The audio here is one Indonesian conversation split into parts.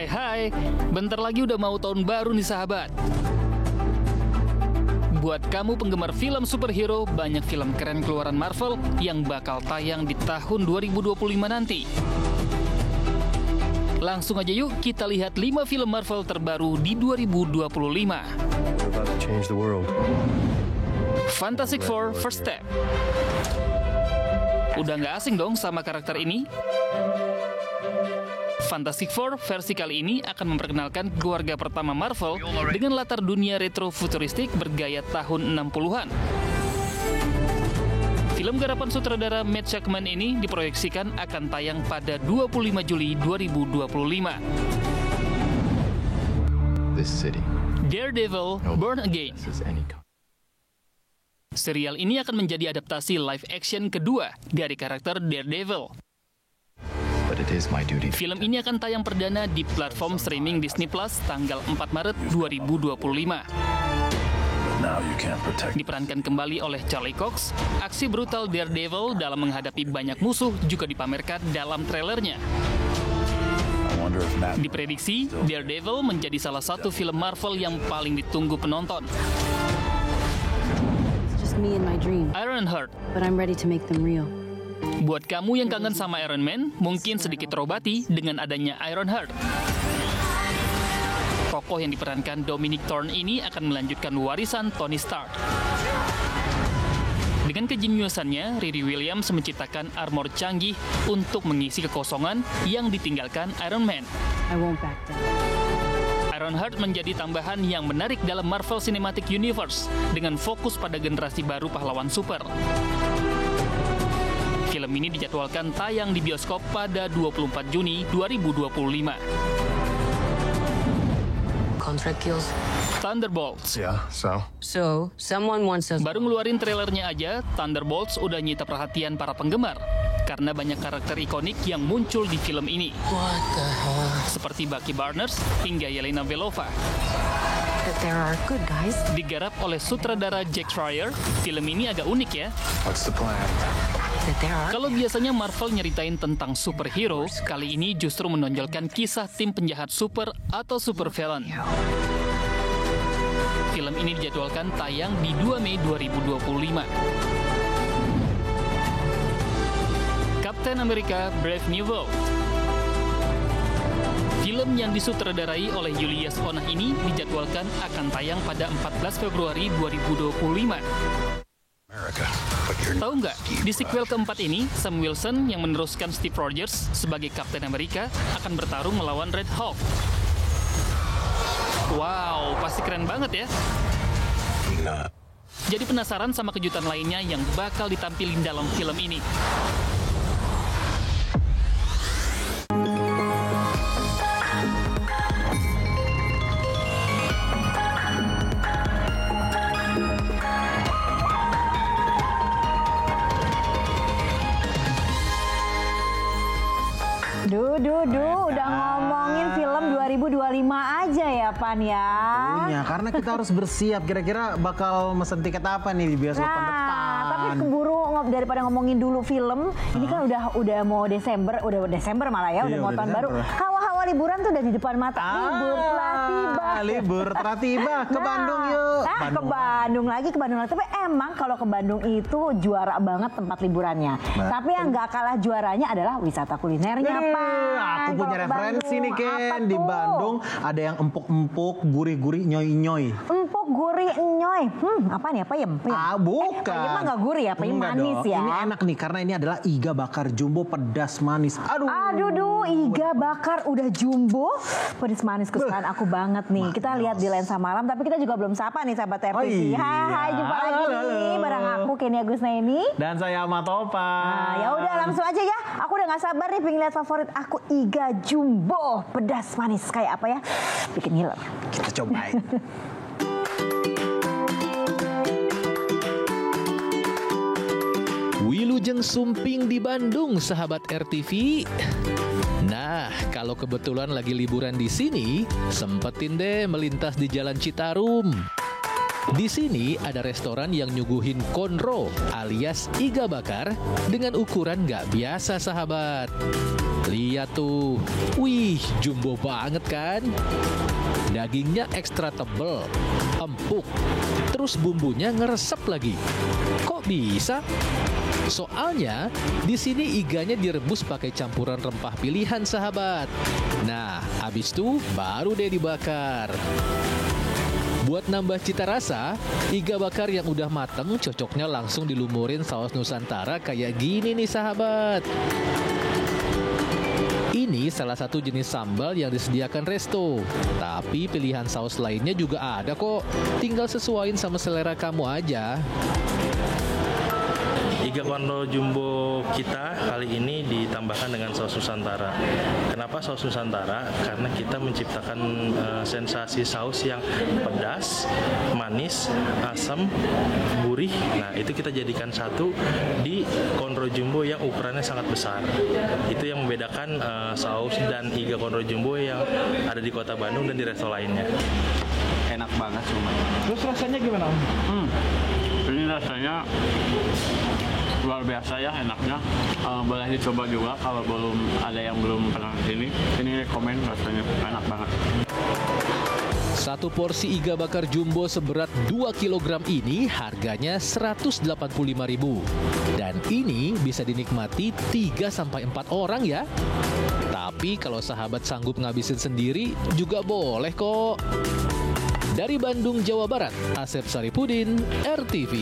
Hai, bentar lagi udah mau tahun baru nih sahabat. Buat kamu penggemar film superhero, banyak film keren keluaran Marvel yang bakal tayang di tahun 2025 nanti. Langsung aja yuk kita lihat 5 film Marvel terbaru di 2025. Fantastic Four First Step. Udah nggak asing dong sama karakter ini? Fantastic Four versi kali ini akan memperkenalkan keluarga pertama Marvel dengan latar dunia retro-futuristik bergaya tahun 60-an. Film garapan sutradara Matt Shakman ini diproyeksikan akan tayang pada 25 Juli 2025. Daredevil Born Again. Serial ini akan menjadi adaptasi live action kedua dari karakter Daredevil. Film ini akan tayang perdana di platform streaming Disney Plus tanggal 4 Maret 2025. Diperankan kembali oleh Charlie Cox, aksi brutal Daredevil dalam menghadapi banyak musuh juga dipamerkan dalam trailernya. Diprediksi, Daredevil menjadi salah satu film Marvel yang paling ditunggu penonton. Ironheart. Buat kamu yang kangen sama Iron Man, mungkin sedikit terobati dengan adanya Ironheart. Tokoh yang diperankan Dominic Thorne ini akan melanjutkan warisan Tony Stark. Dengan kejeniusannya, Riri Williams menciptakan armor canggih untuk mengisi kekosongan yang ditinggalkan Iron Man. Ironheart menjadi tambahan yang menarik dalam Marvel Cinematic Universe dengan fokus pada generasi baru pahlawan super. Film ini dijadwalkan tayang di bioskop pada 24 Juni 2025. Thunderbolts. So, someone wants us. Baru ngeluarin trailernya aja, Thunderbolts udah nyita perhatian para penggemar karena banyak karakter ikonik yang muncul di film ini. What the hell? Seperti Bucky Barnes hingga Yelena Belova. That there are good guys. Digarap oleh sutradara Jack Schreier, film ini agak unik ya. What's the plan? Kalau biasanya Marvel nyeritain tentang superhero, kali ini justru menonjolkan kisah tim penjahat super atau supervillain. Film ini dijadwalkan tayang di 2 Mei 2025. Captain America Brave New World. Film yang disutradarai oleh Julius Onah ini dijadwalkan akan tayang pada 14 Februari 2025. Tahu nggak, di sequel keempat ini, Sam Wilson yang meneruskan Steve Rogers sebagai Captain America akan bertarung melawan Red Hulk. Wow, pasti keren banget ya. Jadi penasaran sama kejutan lainnya yang bakal ditampilin dalam film ini. Udah ngomongin film 2025 aja ya, Pan ya. Punya, karena kita harus bersiap. Kira-kira bakal mesen tiket apa nih di bioskop depan? Tapi keburu daripada ngomongin dulu film. Ini kan udah mau Desember, udah Desember malah ya, udah mau tahun baru. Hawa-hawa liburan tuh udah di depan mata. Libur telah tiba. Ke Bandung yuk. Ke Bandung lagi. Tapi emang kalau ke Bandung itu juara banget tempat liburannya. Tapi yang nggak kalah juaranya adalah wisata kulinernya, Pak. Aku punya referensi nih, Ken. Di Bandung ada yang empuk-empuk, gurih-gurih, nyoy-nyoy. Empuk, gurih, nyoy. Apa nih? Payem? Bukan. Payem mah nggak gurih ya, payem manis dong. ya. Ini enak nih, karena ini adalah iga bakar jumbo pedas manis. Aduh, iga bakar udah jumbo, pedas manis kesukaan aku banget nih. Kita lihat di Lensa Malam, tapi kita juga belum sapa nih sahabat RTV. Hai, jumpa lagi nih bareng aku Kenny Agusnaini dan saya Ahmad Topan. Nah, ya udah langsung aja ya. Aku udah nggak sabar nih pengen lihat favorit aku, iga jumbo pedas manis kayak apa ya? Bikin ngiler. Kita cobain. Wilujeng Sumping di Bandung, sahabat RTV. Nah, kalau kebetulan lagi liburan di sini, sempetin deh melintas di Jalan Citarum. Di sini ada restoran yang nyuguhin konro alias iga bakar dengan ukuran nggak biasa, sahabat. Lihat tuh, wih, jumbo banget kan? Dagingnya ekstra tebel, empuk, terus bumbunya ngeresep lagi. Kok bisa? Soalnya di sini iganya direbus pakai campuran rempah pilihan, sahabat. Nah, habis itu baru deh dibakar. Buat nambah cita rasa, iga bakar yang udah mateng cocoknya langsung dilumurin saus Nusantara kayak gini nih, sahabat. Ini salah satu jenis sambal yang disediakan resto. Tapi pilihan saus lainnya juga ada kok. Tinggal sesuaiin sama selera kamu aja. Iga konro jumbo kita kali ini ditambahkan dengan saus Nusantara. Kenapa saus Nusantara? Karena kita menciptakan sensasi saus yang pedas, manis, asam, gurih. Nah, itu kita jadikan satu di konro jumbo yang ukurannya sangat besar. Itu yang membedakan saus dan iga konro jumbo yang ada di Kota Bandung dan di resto lainnya. Enak banget cuma. Terus rasanya gimana, Om? Ini rasanya luar biasa ya, enaknya. Boleh dicoba juga kalau belum ada yang belum pernah kesini. Ini rekomen, rasanya enak banget. Satu porsi iga bakar jumbo seberat 2 kg ini harganya Rp185.000. Dan ini bisa dinikmati 3-4 orang ya. Tapi kalau sahabat sanggup ngabisin sendiri juga boleh kok. Dari Bandung, Jawa Barat, Asep Saripudin, RTV.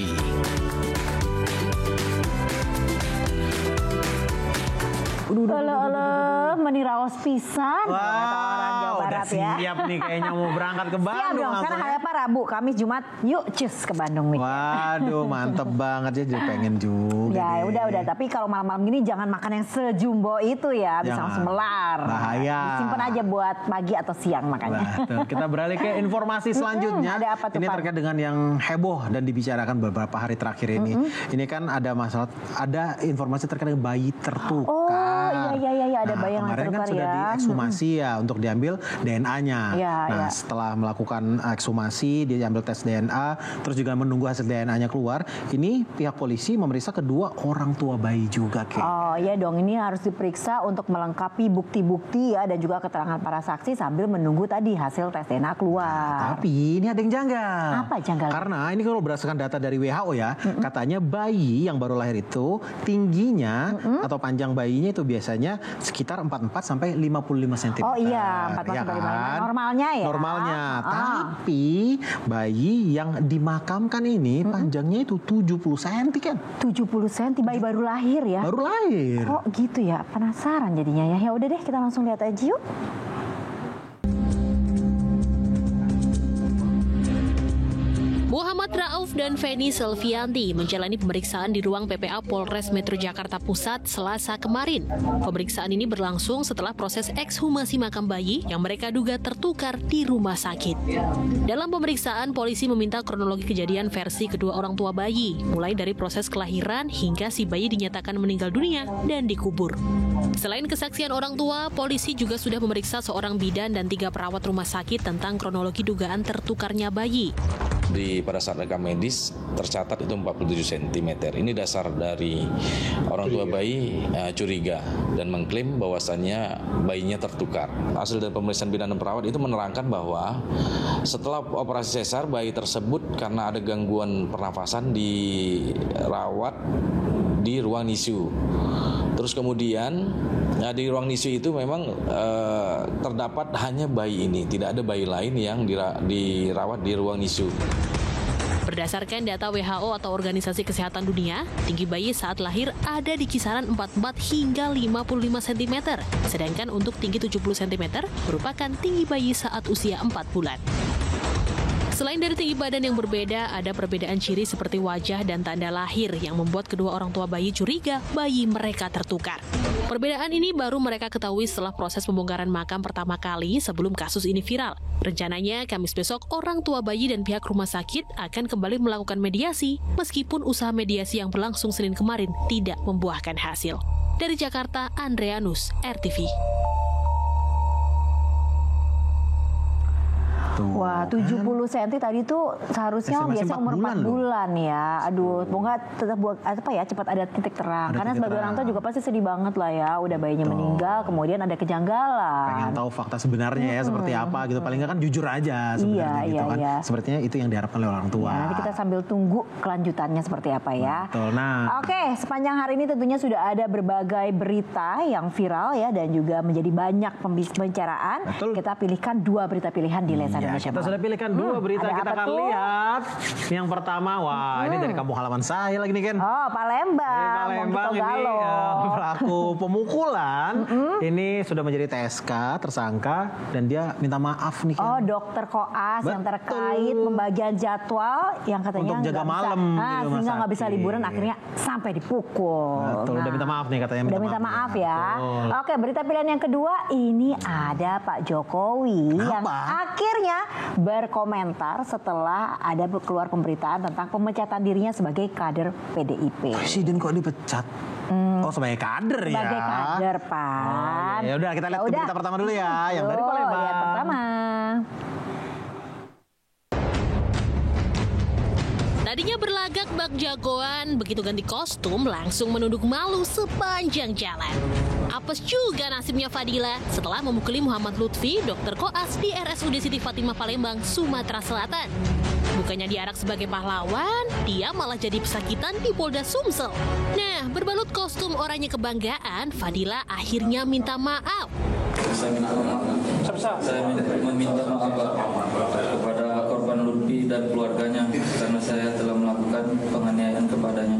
Alah, meniraos pisan. Orang Jawa Barat udah siap nih kayaknya mau berangkat ke Bandung. Siap dong, karena hari apa? Rabu, Kamis, Jumat, yuk cus ke Bandung nih. Waduh, mantep banget ya, jadi pengen juga. Ya deh. udah, tapi kalau malam-malam gini jangan makan yang sejumbo itu ya, bisa Jangan. langsung melar. Bahaya. Disimpan aja buat pagi atau siang makanya. Betul. Kita beralih ke informasi selanjutnya. Ada apa tuh, ini Pak? terkait dengan yang heboh dan dibicarakan beberapa hari terakhir ini. Ini kan ada masalah, ada informasi terkait dengan bayi tertukar. Oh iya, ada bayi yang kemarin kan tertukar sudah ya. diekshumasi ya untuk diambil DNA-nya. Iya, Nah, iya. setelah melakukan ekshumasi, diambil tes DNA, terus juga menunggu hasil DNA-nya keluar. Ini pihak polisi memeriksa kedua orang tua bayi juga, Kek. Oh iya dong, ini harus diperiksa untuk melengkapi bukti-bukti ya dan juga keterangan para saksi sambil menunggu tadi hasil tes DNA keluar. Tapi ini ada yang janggal. Apa janggal? Karena ini kalau berdasarkan data dari WHO ya, katanya bayi yang baru lahir itu tingginya atau panjang bayinya itu biasanya sekitar 44 sampai 55 cm. Oh iya, 44 sampai 55. Normalnya ya? Normalnya. Tapi bayi yang dimakamkan ini panjangnya itu 70 cm kan. 70 cm bayi baru lahir ya? Baru lahir. Oh gitu ya, penasaran jadinya ya. Ya udah deh, kita langsung lihat aja yuk. Muhammad Rauf dan Feni Selvianti menjalani pemeriksaan di ruang PPA Polres Metro Jakarta Pusat Selasa kemarin. Pemeriksaan ini berlangsung setelah proses ekshumasi makam bayi yang mereka duga tertukar di rumah sakit. Dalam pemeriksaan, polisi meminta kronologi kejadian versi kedua orang tua bayi, mulai dari proses kelahiran hingga si bayi dinyatakan meninggal dunia dan dikubur. Selain kesaksian orang tua, polisi juga sudah memeriksa seorang bidan dan 3 perawat rumah sakit tentang kronologi dugaan tertukarnya bayi. Pada saat rekam medis tercatat itu 47 cm. Ini dasar dari orang tua bayi curiga dan mengklaim bahwasannya bayinya tertukar. Hasil dari pemeriksaan bidan dan perawat itu menerangkan bahwa setelah operasi sesar bayi tersebut karena ada gangguan pernafasan dirawat di ruang NICU. Terus kemudian di ruang NICU itu memang terdapat hanya bayi ini, tidak ada bayi lain yang dirawat di ruang NICU. Berdasarkan data WHO atau Organisasi Kesehatan Dunia, tinggi bayi saat lahir ada di kisaran 44 hingga 55 cm. Sedangkan untuk tinggi 70 cm merupakan tinggi bayi saat usia 4 bulan. Selain dari tinggi badan yang berbeda, ada perbedaan ciri seperti wajah dan tanda lahir yang membuat kedua orang tua bayi curiga bayi mereka tertukar. Perbedaan ini baru mereka ketahui setelah proses pembongkaran makam pertama kali sebelum kasus ini viral. Rencananya, Kamis besok orang tua bayi dan pihak rumah sakit akan kembali melakukan mediasi, meskipun usaha mediasi yang berlangsung Senin kemarin tidak membuahkan hasil. Dari Jakarta, Andreanus, RTV. Wah, 70 cm tadi tuh seharusnya Masih biasanya umur 4 bulan ya. Aduh, semoga tetap cepat ada titik terang. Karena sebagai orang tua juga pasti sedih banget lah ya. Udah bayinya meninggal, kemudian ada kejanggalan. Pengen tahu fakta sebenarnya ya seperti apa gitu. Paling nggak kan jujur aja sebenarnya gitu kan. Sepertinya itu yang diharapkan oleh orang tua. Nanti kita sambil tunggu kelanjutannya seperti apa ya. Betul. Nah, Oke, sepanjang hari ini tentunya sudah ada berbagai berita yang viral ya dan juga menjadi banyak pembicaraan. Betul. Kita pilihkan 2 berita pilihan di Lensa Indonesia. Kita sudah pilihkan 2 berita ada kita apa akan tuh? lihat. Yang pertama, wah ini dari kampung halaman saya lagi nih Ken. Oh, Palembang. Palembang ini pelaku pemukulan ini sudah menjadi TSK tersangka dan dia minta maaf nih Ken. Oh, dokter koas yang Betul. terkait pembagian jadwal yang katanya Untuk jaga nggak bisa, malam di rumah sehingga nggak bisa sakit. liburan akhirnya sampai dipukul. Betul, udah minta maaf nih katanya. Udah minta maaf ya. Betul. Oke, berita pilihan yang kedua ini ada Pak Jokowi yang akhirnya berkomentar setelah ada keluar pemberitaan tentang pemecatan dirinya sebagai kader PDIP. Presiden kok dipecat? Oh, sebagai kader ya. Sebagai kader, Pak. Ya udah kita lihat berita pertama dulu ya, yang dari Palembang. Lihat pertama. Tadinya berlagak bak jagoan, begitu ganti kostum langsung menunduk malu sepanjang jalan. Apes juga nasibnya Fadila setelah memukuli Muhammad Lutfi, dokter koas di RSUD Siti Fatimah Palembang, Sumatera Selatan. Bukannya diarak sebagai pahlawan, dia malah jadi pesakitan di Polda Sumsel. Nah, berbalut kostum oranye kebanggaan, Fadila akhirnya minta maaf. Saya minta maaf. Saya meminta maaf kepada korban Lutfi dan keluarganya karena saya telah melakukan penganiayaan kepadanya.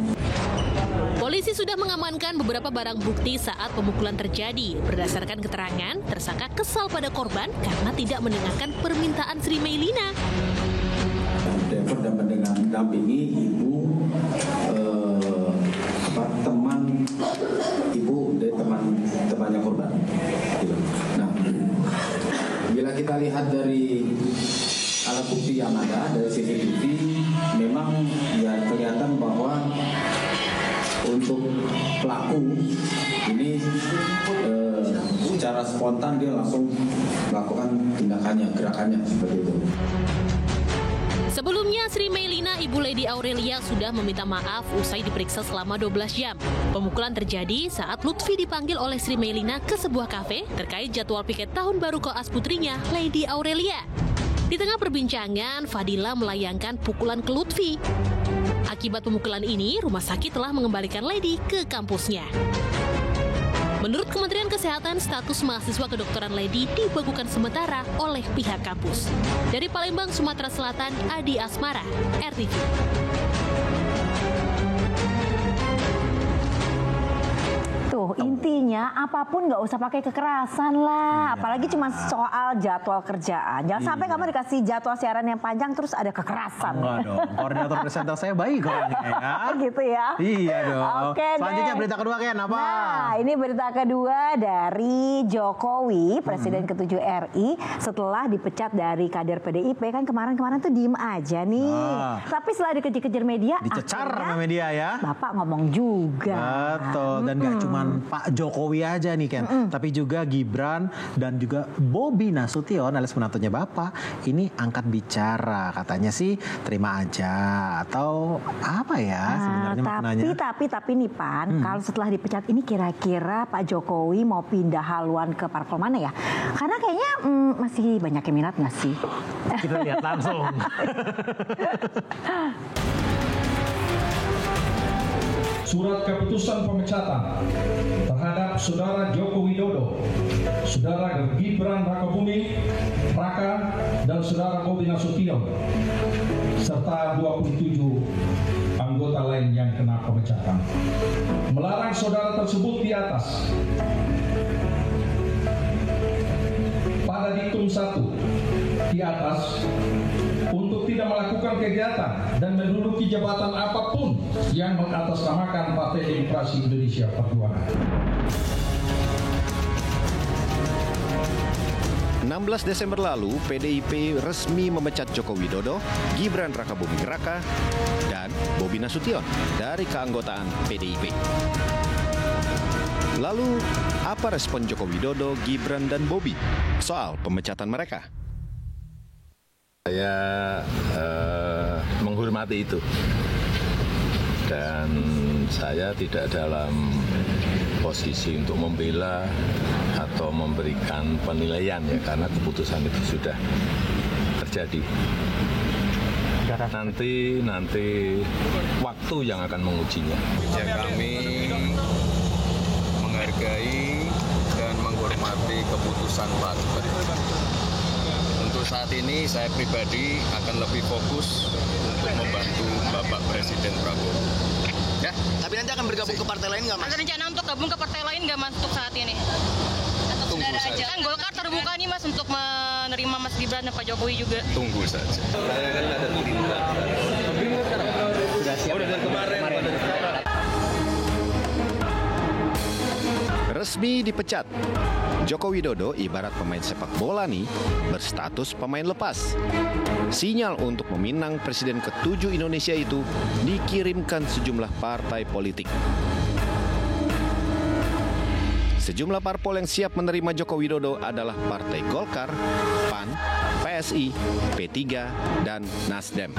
Polisi sudah mengamankan beberapa barang bukti saat pemukulan terjadi. Berdasarkan keterangan, tersangka kesal pada korban karena tidak mendengarkan permintaan Sri Meilina. Dapat mendampingi ibu teman ibu dari temannya korban. Nah, bila kita lihat dari alat bukti yang ada dari CCTV, memang ya kelihatan bahwa untuk pelaku ini secara spontan dia langsung melakukan tindakannya, gerakannya seperti itu. Sebelumnya, Sri Meilina, Ibu Lady Aurelia sudah meminta maaf usai diperiksa selama 12 jam. Pemukulan terjadi saat Lutfi dipanggil oleh Sri Meilina ke sebuah kafe terkait jadwal piket tahun baru koas putrinya, Lady Aurelia. Di tengah perbincangan, Fadila melayangkan pukulan ke Lutfi. Akibat pemukulan ini, rumah sakit telah mengembalikan Lady ke kampusnya. Menurut Kementerian Kesehatan, status mahasiswa kedokteran Lady dibekukan sementara oleh pihak kampus. Dari Palembang, Sumatera Selatan, Adi Asmara, RTV. Tuh, intinya apapun nggak usah pakai kekerasan lah. Apalagi cuma soal jadwal kerjaan. Jangan sampai kamu dikasih jadwal siaran yang panjang terus ada kekerasan. Enggak dong, koordinator presenter saya baik orangnya ya. Gitu ya. Iya dong. Oke Selanjutnya deh. berita kedua Ken, apa? Nah, ini berita kedua dari Jokowi, Presiden ke-7 RI, setelah dipecat dari kader PDIP. Kan kemarin-kemarin tuh diem aja nih. Tapi setelah dikejar-kejar media, Dicecar sama media ya. Bapak ngomong juga. Betul, dan gak cuma Pak Jokowi aja nih Ken, tapi juga Gibran dan juga Bobi Nasution alias menantunya Bapak ini angkat bicara, katanya sih terima aja atau apa ya sebenarnya maknanya. Tapi nih Pan, kalau setelah dipecat ini kira-kira Pak Jokowi mau pindah haluan ke parpol mana ya? Karena kayaknya masih banyak yang minat nggak sih? Kita lihat langsung. Surat keputusan pemecatan terhadap Saudara Joko Widodo, Saudara Gibran Rakabuming Raka, dan Saudara Bobi Nasution, serta 27 anggota lain yang kena pemecatan. Melarang saudara tersebut di atas. Pada diktum 1 di atas, untuk tidak melakukan kegiatan dan menduduki jabatan apapun yang mengatasnamakan Partai Demokrasi Indonesia Perjuangan. 16 Desember lalu, PDIP resmi memecat Joko Widodo, Gibran Rakabuming Raka, dan Bobi Nasution dari keanggotaan PDIP. Lalu, apa respon Joko Widodo, Gibran, dan Bobi soal pemecatan mereka? Saya menghormati itu dan saya tidak dalam posisi untuk membela atau memberikan penilaian ya karena keputusan itu sudah terjadi. Nanti waktu yang akan mengujinya. Ya, kami menghargai dan menghormati keputusan partai. Untuk saat ini saya pribadi akan lebih fokus untuk membantu Bapak Presiden Prabowo. Ya, tapi nanti akan bergabung ke partai lain nggak, Mas? Ada rencana untuk gabung ke partai lain nggak, Mas, untuk saat ini? Atau sudah ada aja? Kan Golkar terbuka nih, Mas, untuk menerima Mas Gibran dan Pak Jokowi juga. Tunggu saja. Saya kan ada Gerindra. Sudah siap. Udah dari kemarin. Resmi dipecat. Joko Widodo ibarat pemain sepak bola nih, berstatus pemain lepas. Sinyal untuk meminang Presiden ke-7 Indonesia itu dikirimkan sejumlah partai politik. Sejumlah parpol yang siap menerima Joko Widodo adalah Partai Golkar, PAN, PSI, P3, dan Nasdem.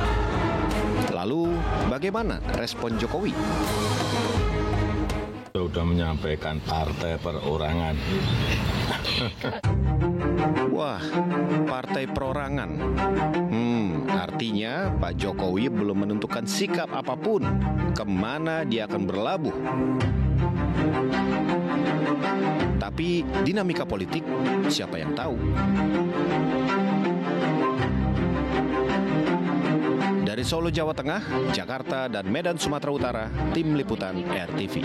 Lalu, bagaimana respon Jokowi? Sudah menyampaikan partai perorangan. Wah, partai perorangan. Artinya Pak Jokowi belum menentukan sikap apapun kemana dia akan berlabuh. Tapi dinamika politik, siapa yang tahu? Dari Solo, Jawa Tengah, Jakarta, dan Medan, Sumatera Utara, Tim Liputan RTV.